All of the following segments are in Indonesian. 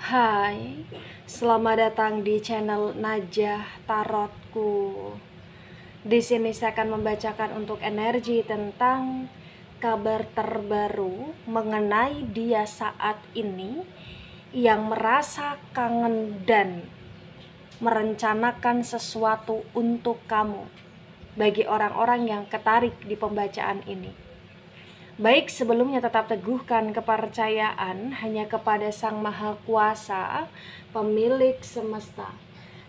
Hai, selamat datang di channel Najah Tarotku. Di sini saya akan membacakan untuk energi tentang kabar terbaru mengenai dia saat ini yang merasa kangen dan merencanakan sesuatu untuk kamu. Bagi orang-orang yang ketarik di pembacaan ini. Baik, sebelumnya tetap teguhkan kepercayaan hanya kepada Sang Maha Kuasa, pemilik semesta.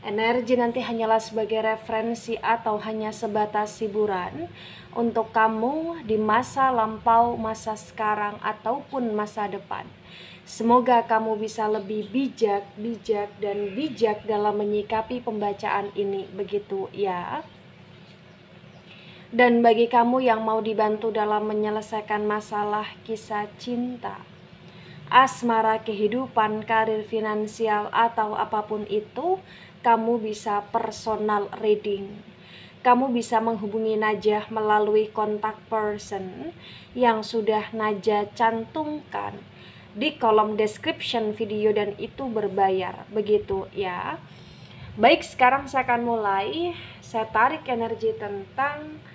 Energi nanti hanyalah sebagai referensi atau hanya sebatas hiburan untuk kamu di masa lampau, masa sekarang, ataupun masa depan. Semoga kamu bisa lebih bijak dalam menyikapi pembacaan ini, begitu ya. Dan bagi kamu yang mau dibantu dalam menyelesaikan masalah kisah cinta, asmara, kehidupan, karir, finansial, atau apapun itu, kamu bisa personal reading. Kamu bisa menghubungi Najah melalui kontak person yang sudah Najah cantumkan di kolom description video dan itu berbayar, begitu ya. Baik, sekarang saya akan mulai. Saya tarik energi tentang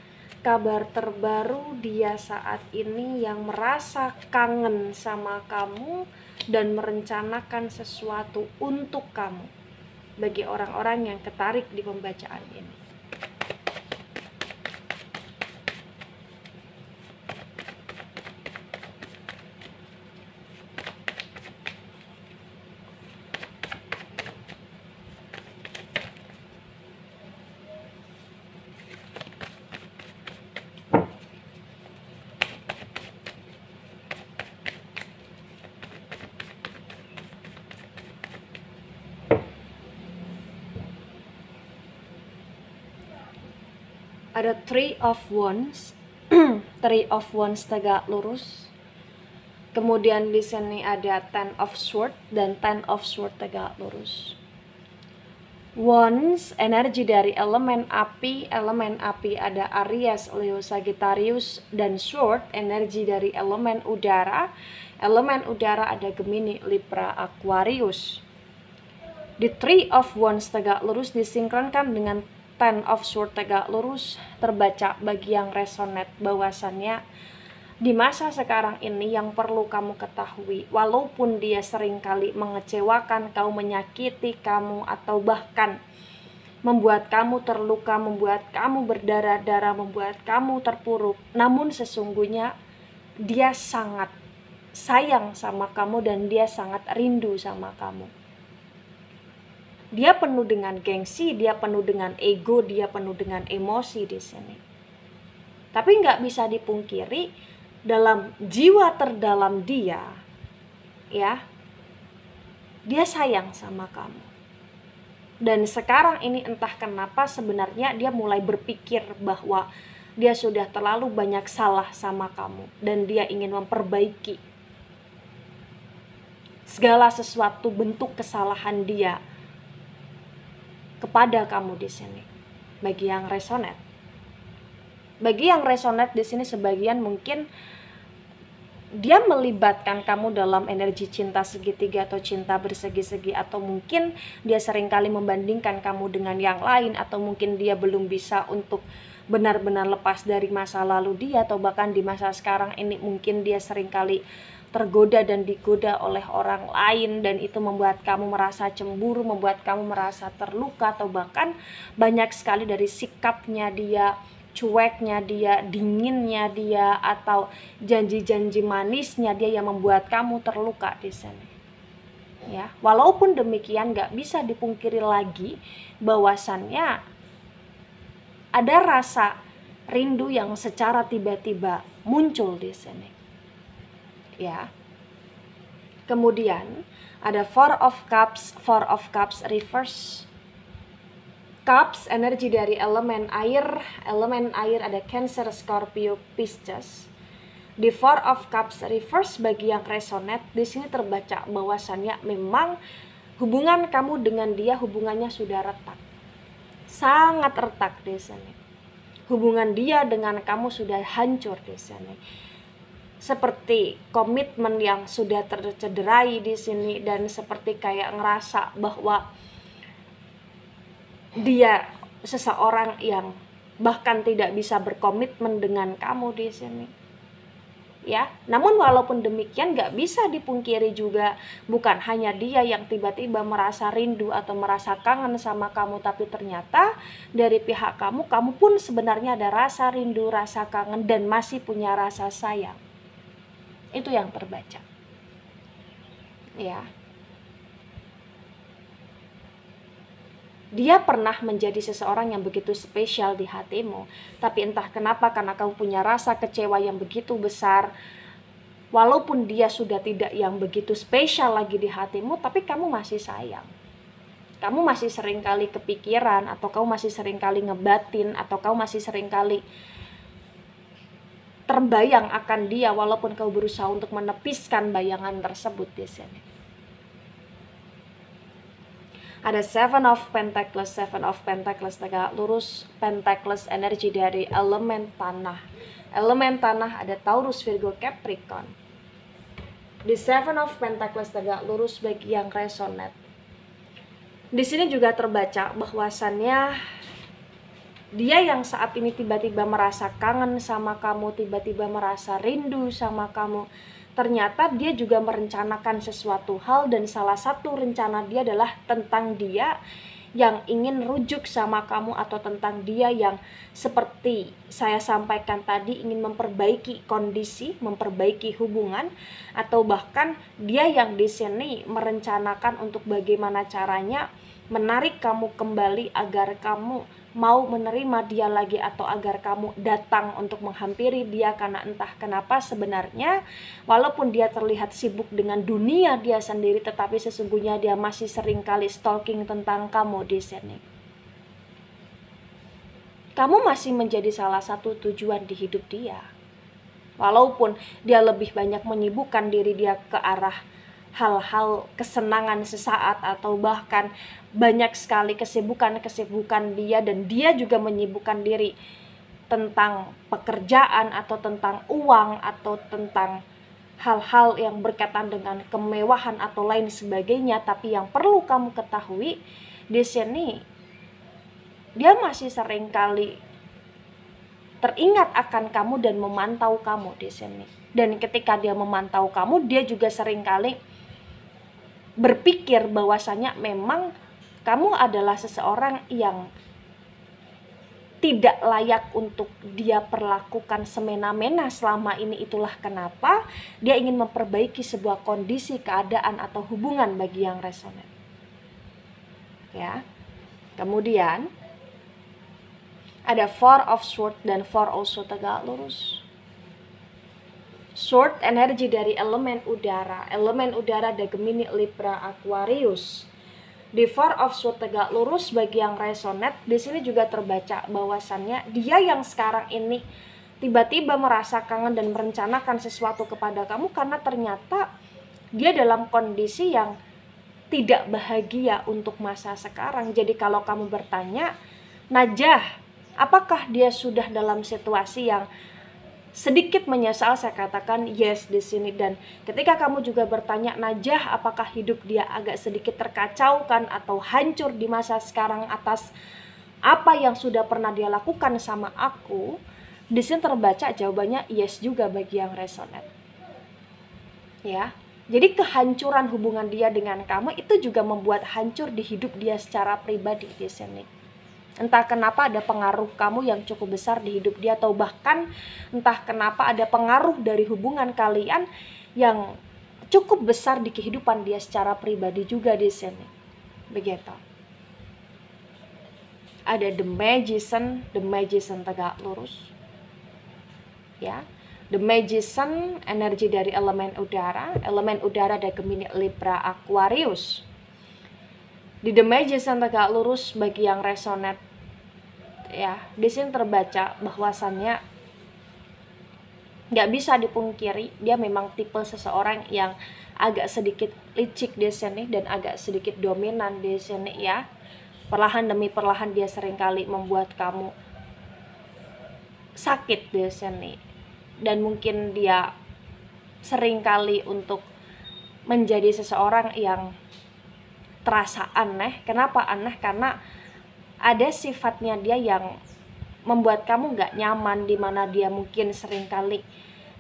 kabar terbaru dia saat ini yang merasa kangen sama kamu dan merencanakan sesuatu untuk kamu. Bagi orang-orang yang ketarik di pembacaan ini. Ada Three of Wands, Three of Wands tegak lurus. Kemudian di sini ada Ten of Swords dan Ten of Swords tegak lurus. Wands, energi dari elemen api ada Aries, Leo, Sagittarius, dan Sword, energi dari elemen udara ada Gemini, Libra, Aquarius. Di Three of Wands tegak lurus disinkronkan dengan Ten of Swords tegak lurus, terbaca bagi yang resonate bahwasannya di masa sekarang ini yang perlu kamu ketahui, walaupun dia seringkali mengecewakan kamu, menyakiti kamu, atau bahkan membuat kamu terluka, membuat kamu berdarah-darah, membuat kamu terpuruk, namun sesungguhnya dia sangat sayang sama kamu dan dia sangat rindu sama kamu. Dia penuh dengan gengsi, dia penuh dengan ego, dia penuh dengan emosi di sini. Tapi nggak bisa dipungkiri, dalam jiwa terdalam dia, ya, dia sayang sama kamu. Dan sekarang ini entah kenapa sebenarnya dia mulai berpikir bahwa dia sudah terlalu banyak salah sama kamu dan dia ingin memperbaiki segala sesuatu bentuk kesalahan dia kepada kamu di sini. Bagi yang resonate di sini, sebagian mungkin dia melibatkan kamu dalam energi cinta segitiga atau cinta bersegi-segi, atau mungkin dia seringkali membandingkan kamu dengan yang lain, atau mungkin dia belum bisa untuk benar-benar lepas dari masa lalu dia, atau bahkan di masa sekarang ini mungkin dia seringkali tergoda dan digoda oleh orang lain, dan itu membuat kamu merasa cemburu, membuat kamu merasa terluka, atau bahkan banyak sekali dari sikapnya dia, cueknya dia, dinginnya dia, atau janji-janji manisnya dia yang membuat kamu terluka di sini. Ya, walaupun demikian nggak bisa dipungkiri lagi bahwasannya ada rasa rindu yang secara tiba-tiba muncul di sini. Ya. Kemudian ada Four of Cups reverse. Cups, energi dari elemen air ada Cancer, Scorpio, Pisces. Di Four of Cups reverse, bagi yang resonate di sini terbaca bahwasannya memang hubungan kamu dengan dia, hubungannya sudah retak. Sangat retak di sini. Hubungan dia dengan kamu sudah hancur di sini. seperti komitmen yang sudah tercederai di sini, dan seperti kayak ngerasa bahwa dia seseorang yang bahkan tidak bisa berkomitmen dengan kamu di sini. Ya, namun walaupun demikian gak bisa dipungkiri juga, bukan hanya dia yang tiba-tiba merasa rindu atau merasa kangen sama kamu, tapi ternyata dari pihak kamu pun sebenarnya ada rasa rindu, rasa kangen, dan masih punya rasa sayang. Itu yang terbaca. Ya. Dia pernah menjadi seseorang yang begitu spesial di hatimu, tapi entah kenapa karena kamu punya rasa kecewa yang begitu besar, walaupun dia sudah tidak yang begitu spesial lagi di hatimu, tapi kamu masih sayang. Kamu masih sering kali kepikiran, atau kamu masih sering kali ngebatin, atau kamu masih sering kali terbayang akan dia, walaupun kau berusaha untuk menepiskan bayangan tersebut di sini. Ada Seven of Pentacles tegak lurus, Pentacles energi dari elemen tanah. Elemen tanah ada Taurus, Virgo, Capricorn. Di Seven of Pentacles tegak lurus bagi yang resonate. Di sini juga terbaca bahwasannya dia yang saat ini tiba-tiba merasa kangen sama kamu, tiba-tiba merasa rindu sama kamu. Ternyata dia juga merencanakan sesuatu hal, dan salah satu rencana dia adalah tentang dia yang ingin rujuk sama kamu, atau tentang dia yang seperti saya sampaikan tadi ingin memperbaiki kondisi, memperbaiki hubungan, atau bahkan dia yang di sini merencanakan untuk bagaimana caranya menarik kamu kembali agar kamu mau menerima dia lagi, atau agar kamu datang untuk menghampiri dia, karena entah kenapa sebenarnya walaupun dia terlihat sibuk dengan dunia dia sendiri, tetapi sesungguhnya dia masih sering kali stalking tentang kamu di sini. Kamu masih menjadi salah satu tujuan di hidup dia, walaupun dia lebih banyak menyibukkan diri dia ke arah hal-hal kesenangan sesaat, atau bahkan banyak sekali kesibukan dia, dan dia juga menyibukkan diri tentang pekerjaan, atau tentang uang, atau tentang hal-hal yang berkaitan dengan kemewahan atau lain sebagainya. Tapi yang perlu kamu ketahui di sini, dia masih sering kali teringat akan kamu dan memantau kamu di sini. Dan ketika dia memantau kamu, dia juga sering kali berpikir bahwasanya memang kamu adalah seseorang yang tidak layak untuk dia perlakukan semena-mena selama ini. Itulah kenapa dia ingin memperbaiki sebuah kondisi, keadaan, atau hubungan bagi yang resonate. Ya. Kemudian ada Four of Swords dan Four also tegak lurus. Sword energi dari elemen udara. Elemen udara ada Gemini, Libra, Aquarius. Di Four of Swords tegak lurus bagi yang resonate, di sini juga terbaca bahwasannya dia yang sekarang ini tiba-tiba merasa kangen dan merencanakan sesuatu kepada kamu, karena ternyata dia dalam kondisi yang tidak bahagia untuk masa sekarang. Jadi kalau kamu bertanya, Najah, apakah dia sudah dalam situasi yang sedikit menyesal, saya katakan yes di sini. Dan ketika kamu juga bertanya, Najah, apakah hidup dia agak sedikit terkacaukan atau hancur di masa sekarang atas apa yang sudah pernah dia lakukan sama aku, di sini terbaca jawabannya yes juga bagi yang resonate. Ya, jadi kehancuran hubungan dia dengan kamu itu juga membuat hancur di hidup dia secara pribadi di sini. Entah kenapa ada pengaruh kamu yang cukup besar di hidup dia, atau bahkan entah kenapa ada pengaruh dari hubungan kalian yang cukup besar di kehidupan dia secara pribadi juga di sini. Begitu. Ada The Magician tegak lurus. Ya. The Magician energi dari elemen udara ada Gemini, Libra, Aquarius. Di The Magician tegak lurus bagi yang resonate, ya, di sini terbaca bahwasannya nggak bisa dipungkiri dia memang tipe seseorang yang agak sedikit licik di sini dan agak sedikit dominan di sini, ya. Perlahan demi perlahan dia seringkali membuat kamu sakit di sini, dan mungkin dia seringkali untuk menjadi seseorang yang terasa aneh. Kenapa aneh? Karena ada sifatnya dia yang membuat kamu nggak nyaman, dimana dia mungkin seringkali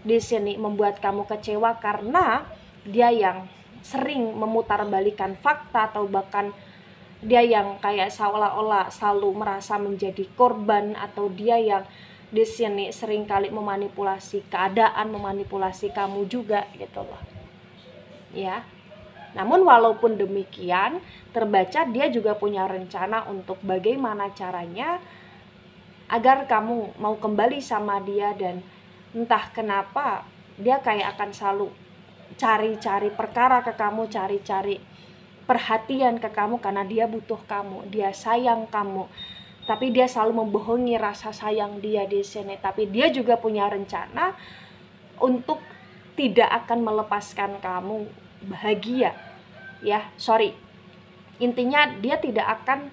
di sini membuat kamu kecewa karena dia yang sering memutarbalikkan fakta, atau bahkan dia yang kayak seolah-olah selalu merasa menjadi korban, atau dia yang di sini seringkali memanipulasi keadaan, memanipulasi kamu juga gitu loh. Ya. Namun walaupun demikian, terbaca dia juga punya rencana untuk bagaimana caranya agar kamu mau kembali sama dia, dan entah kenapa dia kayak akan selalu cari-cari perkara ke kamu, cari-cari perhatian ke kamu karena dia butuh kamu, dia sayang kamu. Tapi dia selalu membohongi rasa sayang dia di sini. Tapi dia juga punya rencana untuk tidak akan melepaskan kamu bahagia. Intinya dia tidak akan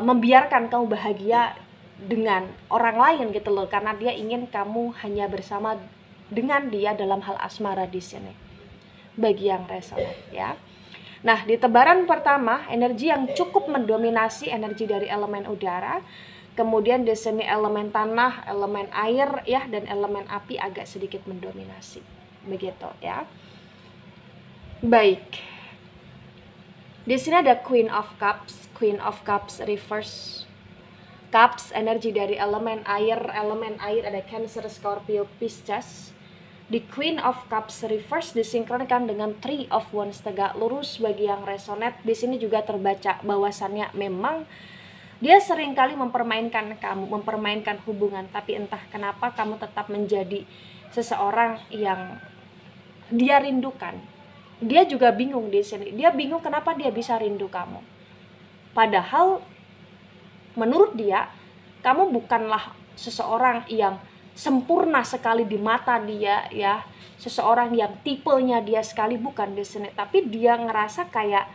membiarkan kamu bahagia dengan orang lain gitu loh, karena dia ingin kamu hanya bersama dengan dia dalam hal asmara di sini. Bagi yang resonan ya. Nah, di tebaran pertama, energi yang cukup mendominasi energi dari elemen udara, kemudian di sini elemen tanah, elemen air ya, dan elemen api agak sedikit mendominasi. Begitu ya. Baik. Di sini ada Queen of Cups. Queen of Cups reverse. Cups energi dari elemen air ada Cancer, Scorpio, Pisces. Di Queen of Cups reverse disinkronkan dengan Three of Wands tegak lurus. Bagi yang resonate, di sini juga terbaca bahwasannya memang dia seringkali mempermainkan kamu, mempermainkan hubungan, tapi entah kenapa kamu tetap menjadi seseorang yang dia rindukan. Dia juga bingung di sini. Dia bingung kenapa dia bisa rindu kamu. Padahal menurut dia, kamu bukanlah seseorang yang sempurna sekali di mata dia ya. Seseorang yang tipenya dia sekali, bukan di sini. Tapi dia ngerasa kayak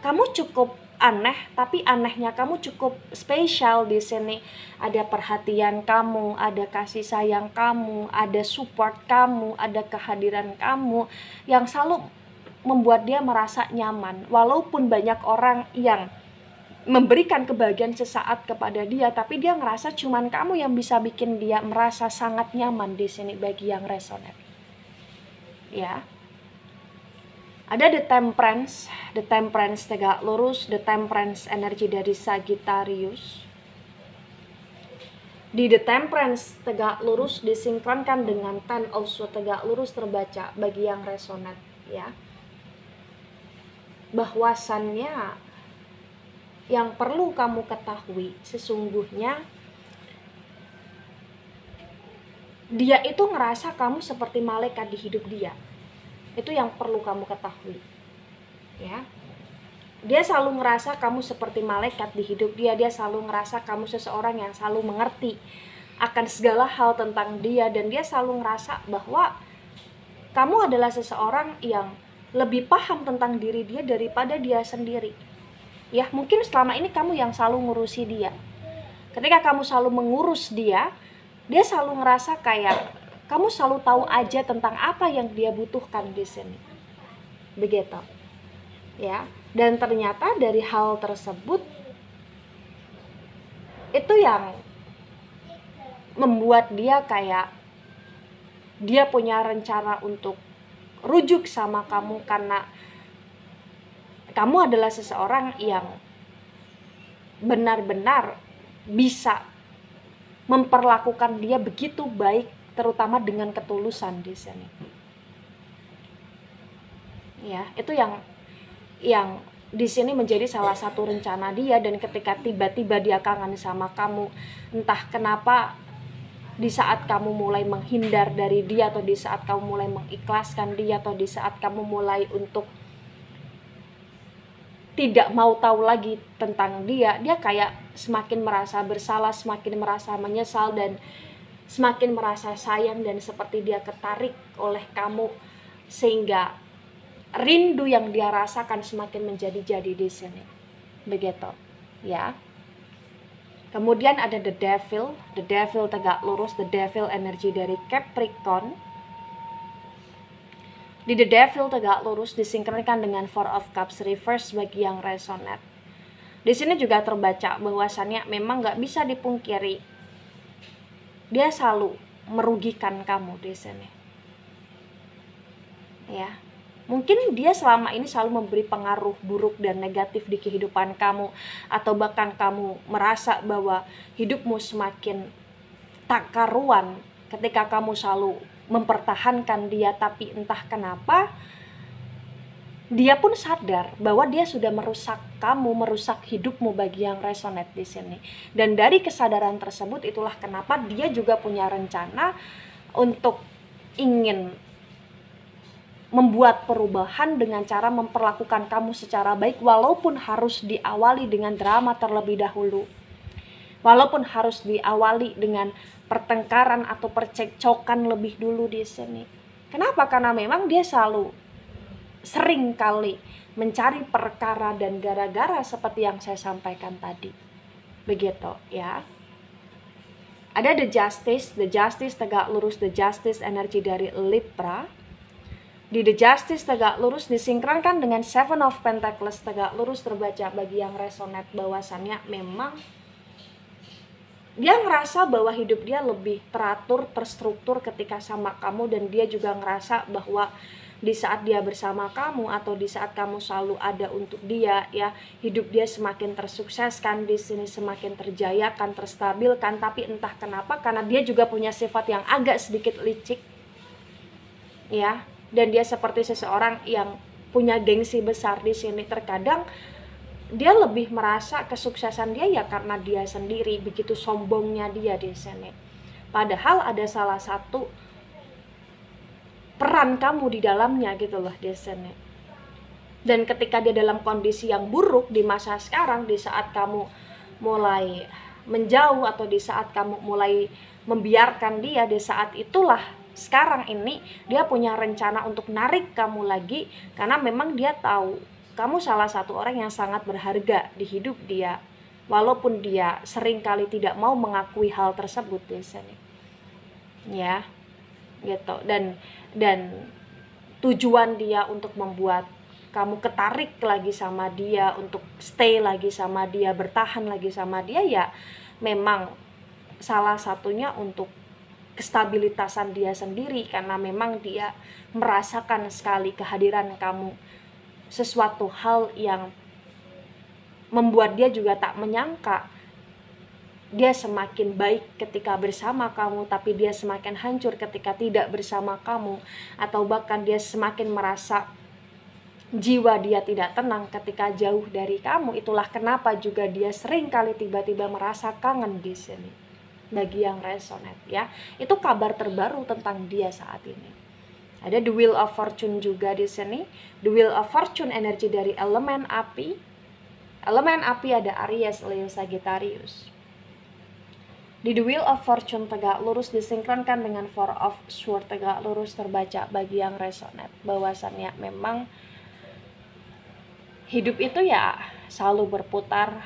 kamu cukup aneh, tapi anehnya kamu cukup spesial di sini. Ada perhatian kamu, ada kasih sayang kamu, ada support kamu, ada kehadiran kamu yang selalu membuat dia merasa nyaman. Walaupun banyak orang yang memberikan kebahagiaan sesaat kepada dia, tapi dia ngerasa cuman kamu yang bisa bikin dia merasa sangat nyaman di sini. Bagi yang resonate ya. Ada The Temperance tegak lurus, The Temperance energi dari Sagittarius. Di The Temperance tegak lurus disinkronkan dengan Ten of Swords tegak lurus, terbaca bagi yang resonate ya. Bahwasannya yang perlu kamu ketahui sesungguhnya, dia itu ngerasa kamu seperti malaikat di hidup dia. Itu yang perlu kamu ketahui ya. Dia selalu ngerasa kamu seperti malaikat di hidup dia. Dia selalu ngerasa kamu seseorang yang selalu mengerti akan segala hal tentang dia, dan dia selalu ngerasa bahwa kamu adalah seseorang yang lebih paham tentang diri dia daripada dia sendiri ya. Mungkin selama ini kamu yang selalu ngurusi dia. Ketika kamu selalu mengurus dia, dia selalu ngerasa kayak kamu selalu tahu aja tentang apa yang dia butuhkan di sini. Begitu. Ya. Dan ternyata dari hal tersebut itu yang membuat dia kayak dia punya rencana untuk rujuk sama kamu, karena kamu adalah seseorang yang benar-benar bisa memperlakukan dia begitu baik, terutama dengan ketulusan di sini. Ya, itu yang di sini menjadi salah satu rencana dia. Dan ketika tiba-tiba dia kangen sama kamu, entah kenapa di saat kamu mulai menghindar dari dia, atau di saat kamu mulai mengikhlaskan dia, atau di saat kamu mulai untuk tidak mau tahu lagi tentang dia, dia kayak semakin merasa bersalah, semakin merasa menyesal, dan semakin merasa sayang, dan seperti dia ketarik oleh kamu, sehingga rindu yang dia rasakan semakin menjadi-jadi di sini. Begitu, ya. Kemudian ada The Devil tegak lurus, The Devil energi dari Capricorn. Di The Devil tegak lurus disinkronkan dengan Four of Cups reverse bagi yang resonate. Di sini juga terbaca bahwasannya memang gak bisa dipungkiri, dia selalu merugikan kamu di sini. Ya, mungkin dia selama ini selalu memberi pengaruh buruk dan negatif di kehidupan kamu, atau bahkan kamu merasa bahwa hidupmu semakin tak karuan ketika kamu selalu mempertahankan dia, tapi entah kenapa dia pun sadar bahwa dia sudah merusak kamu, merusak hidupmu bagi yang resonate di sini. Dan dari kesadaran tersebut itulah kenapa dia juga punya rencana untuk ingin membuat perubahan dengan cara memperlakukan kamu secara baik, walaupun harus diawali dengan drama terlebih dahulu. Walaupun harus diawali dengan pertengkaran atau percekcokan lebih dulu di sini. Kenapa? Karena memang dia selalu sering kali mencari perkara dan gara-gara seperti yang saya sampaikan tadi. Begitu ya. Ada The Justice tegak lurus, The Justice energi dari Libra. Di The Justice tegak lurus disinkronkan dengan Seven of Pentacles tegak lurus terbaca bagi yang resonate bahwasannya memang dia ngerasa bahwa hidup dia lebih teratur, terstruktur ketika sama kamu, dan dia juga ngerasa bahwa di saat dia bersama kamu atau di saat kamu selalu ada untuk dia, ya, hidup dia semakin tersukseskan di sini, semakin terjayakan, terstabilkan. Tapi entah kenapa, karena dia juga punya sifat yang agak sedikit licik, ya, dan dia seperti seseorang yang punya gengsi besar di sini. Terkadang dia lebih merasa kesuksesan dia ya karena dia sendiri, begitu sombongnya dia di sini. Padahal ada salah satu peran kamu di dalamnya gitu loh di sini. Dan ketika dia dalam kondisi yang buruk di masa sekarang, di saat kamu mulai menjauh atau di saat kamu mulai membiarkan dia, di saat itulah sekarang ini dia punya rencana untuk narik kamu lagi, karena memang dia tahu kamu salah satu orang yang sangat berharga di hidup dia, walaupun dia seringkali tidak mau mengakui hal tersebut di sini. Ya, gitu. Dan tujuan dia untuk membuat kamu ketarik lagi sama dia, untuk stay lagi sama dia, bertahan lagi sama dia, ya memang salah satunya untuk kestabilitasan dia sendiri, karena memang dia merasakan sekali kehadiran kamu, sesuatu hal yang membuat dia juga tak menyangka dia semakin baik ketika bersama kamu, tapi dia semakin hancur ketika tidak bersama kamu, atau bahkan dia semakin merasa jiwa dia tidak tenang ketika jauh dari kamu. Itulah kenapa juga dia sering kali tiba-tiba merasa kangen di sini. Bagi yang resonate, ya, itu kabar terbaru tentang dia saat ini. Ada The Wheel of Fortune juga di sini. The Wheel of Fortune energi dari elemen api. Elemen api ada Aries, Leo, Sagittarius. Di The Wheel of Fortune tegak lurus disinkronkan dengan Four of Swords tegak lurus terbaca bagi yang resonate bahwasannya memang hidup itu ya selalu berputar,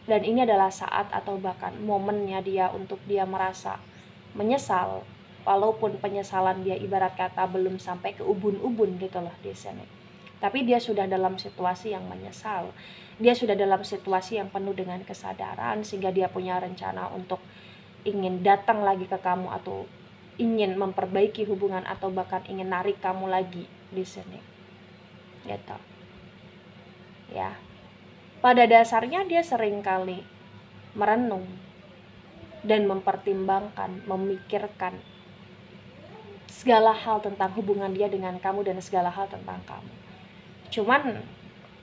dan ini adalah saat atau bahkan momennya dia untuk dia merasa menyesal, walaupun penyesalan dia ibarat kata belum sampai ke ubun-ubun gitu loh di sini. Tapi dia sudah dalam situasi yang menyesal. Dia sudah dalam situasi yang penuh dengan kesadaran, sehingga dia punya rencana untuk ingin datang lagi ke kamu, atau ingin memperbaiki hubungan, atau bahkan ingin narik kamu lagi di sini. Gitu. Ya. Pada dasarnya dia seringkali merenung dan mempertimbangkan, memikirkan segala hal tentang hubungan dia dengan kamu dan segala hal tentang kamu. Cuman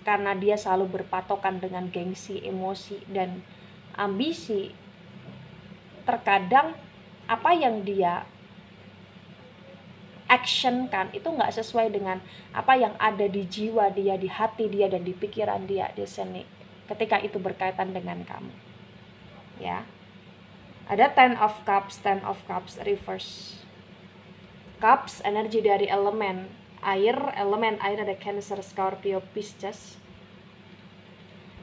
karena dia selalu berpatokan dengan gengsi, emosi, dan ambisi, terkadang apa yang dia actionkan itu nggak sesuai dengan apa yang ada di jiwa dia, di hati dia, dan di pikiran dia di sini ketika itu berkaitan dengan kamu. Ya. Ada Ten of Cups reverse. Cups energi dari elemen air ada Cancer, Scorpio, Pisces.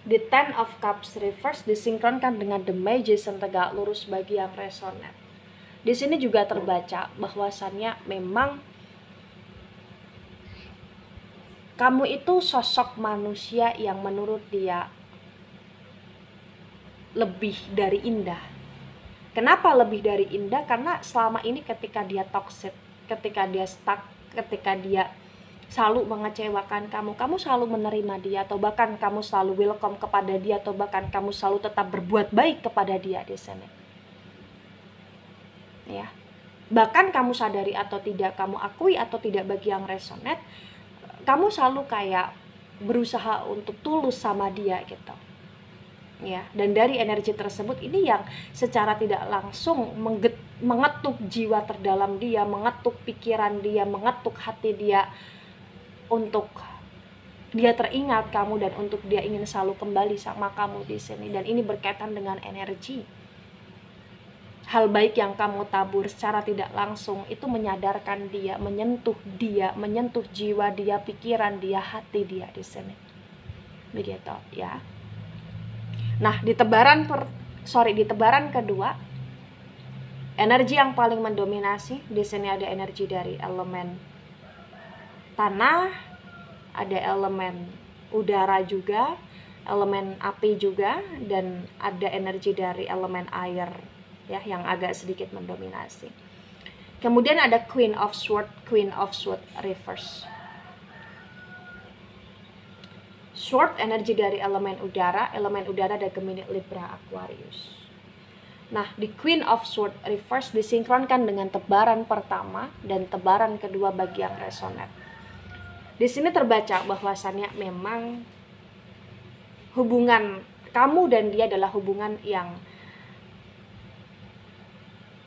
Di Ten of Cups reverse disinkronkan dengan The Magician tegak lurus bagi yang resonate. Di sini juga terbaca bahwasannya memang kamu itu sosok manusia yang menurut dia lebih dari indah. Kenapa lebih dari indah? Karena selama ini ketika dia toxic, ketika dia stuck, ketika dia selalu mengecewakan kamu, kamu selalu menerima dia, atau bahkan kamu selalu welcome kepada dia, atau bahkan kamu selalu tetap berbuat baik kepada dia di sana. Ya. Bahkan kamu sadari atau tidak, kamu akui atau tidak, bagi yang resonate, kamu selalu kayak berusaha untuk tulus sama dia gitu. Ya, dan dari energi tersebut ini yang secara tidak langsung mengetuk jiwa terdalam dia, mengetuk pikiran dia, mengetuk hati dia, untuk dia teringat kamu dan untuk dia ingin selalu kembali sama kamu di sini. Dan ini berkaitan dengan energi. Hal baik yang kamu tabur secara tidak langsung itu menyadarkan dia, menyentuh jiwa dia, pikiran dia, hati dia di sini. Begitu ya. Nah, di tebaran kedua, energi yang paling mendominasi di sini ada energi dari elemen tanah, ada elemen udara juga, elemen api juga, dan ada energi dari elemen air ya yang agak sedikit mendominasi. Kemudian ada Queen of Swords reverse. Sword energi dari elemen udara ada Gemini, Libra, Aquarius. Nah, di Queen of Swords reverse disinkronkan dengan tebaran pertama dan tebaran kedua bagi yang resonate. Di sini terbaca bahwasannya memang hubungan kamu dan dia adalah hubungan yang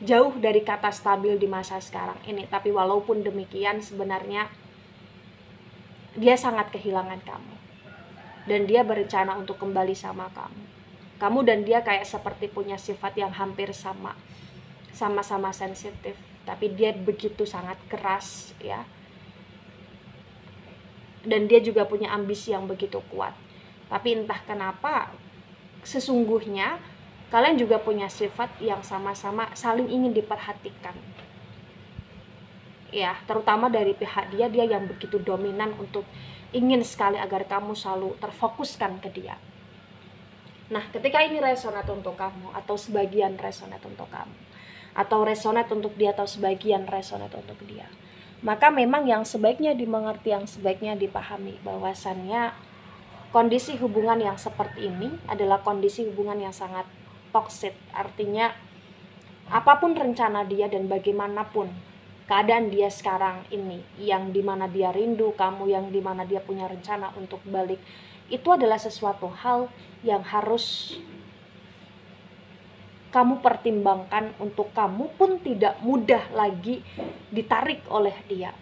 jauh dari kata stabil di masa sekarang ini. Tapi walaupun demikian sebenarnya dia sangat kehilangan kamu. Dan dia berencana untuk kembali sama kamu. Kamu dan dia kayak seperti punya sifat yang hampir sama. Sama-sama sensitif. Tapi dia begitu sangat keras ya. Dan dia juga punya ambisi yang begitu kuat. Tapi entah kenapa sesungguhnya kalian juga punya sifat yang sama-sama saling ingin diperhatikan. Ya, terutama dari pihak dia yang begitu dominan untuk ingin sekali agar kamu selalu terfokuskan ke dia. Nah, ketika ini resonate untuk kamu atau sebagian resonate untuk kamu, atau resonate untuk dia atau sebagian resonate untuk dia, maka memang yang sebaiknya dimengerti, yang sebaiknya dipahami bahwasannya kondisi hubungan yang seperti ini adalah kondisi hubungan yang sangat toksik. Artinya apapun rencana dia dan bagaimanapun keadaan dia sekarang ini, yang dimana dia rindu kamu, yang dimana dia punya rencana untuk balik, itu adalah sesuatu hal yang harus kamu pertimbangkan untuk kamu pun tidak mudah lagi ditarik oleh dia.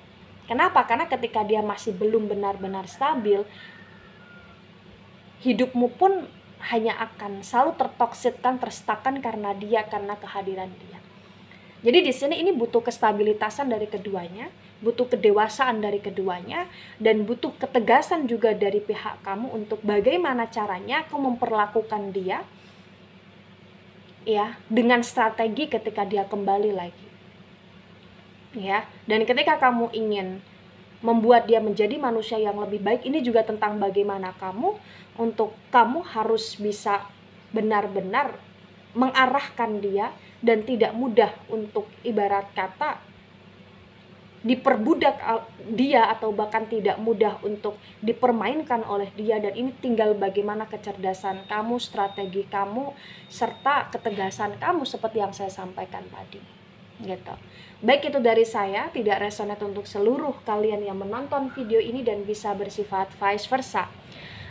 Kenapa? Karena ketika dia masih belum benar-benar stabil, hidupmu pun hanya akan selalu tertoksitkan, terstakan karena dia, karena kehadiran dia. Jadi di sini ini butuh kestabilitasan dari keduanya, butuh kedewasaan dari keduanya, dan butuh ketegasan juga dari pihak kamu untuk bagaimana caranya kamu memperlakukan dia ya, dengan strategi ketika dia kembali lagi. Ya, dan ketika kamu ingin membuat dia menjadi manusia yang lebih baik, ini juga tentang bagaimana kamu harus bisa benar-benar mengarahkan dia dan tidak mudah untuk ibarat kata diperbudak dia, atau bahkan tidak mudah untuk dipermainkan oleh dia. Dan ini tinggal bagaimana kecerdasan kamu, strategi kamu, serta ketegasan kamu seperti yang saya sampaikan tadi gitu. Baik, itu dari saya, tidak resonate untuk seluruh kalian yang menonton video ini dan bisa bersifat vice versa.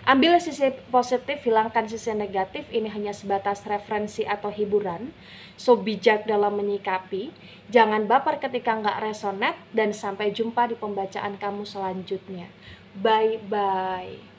Ambil sisi positif, hilangkan sisi negatif. Ini hanya sebatas referensi atau hiburan. So bijak dalam menyikapi. Jangan baper ketika nggak resonate. Dan sampai jumpa di pembacaan kamu selanjutnya. Bye-bye.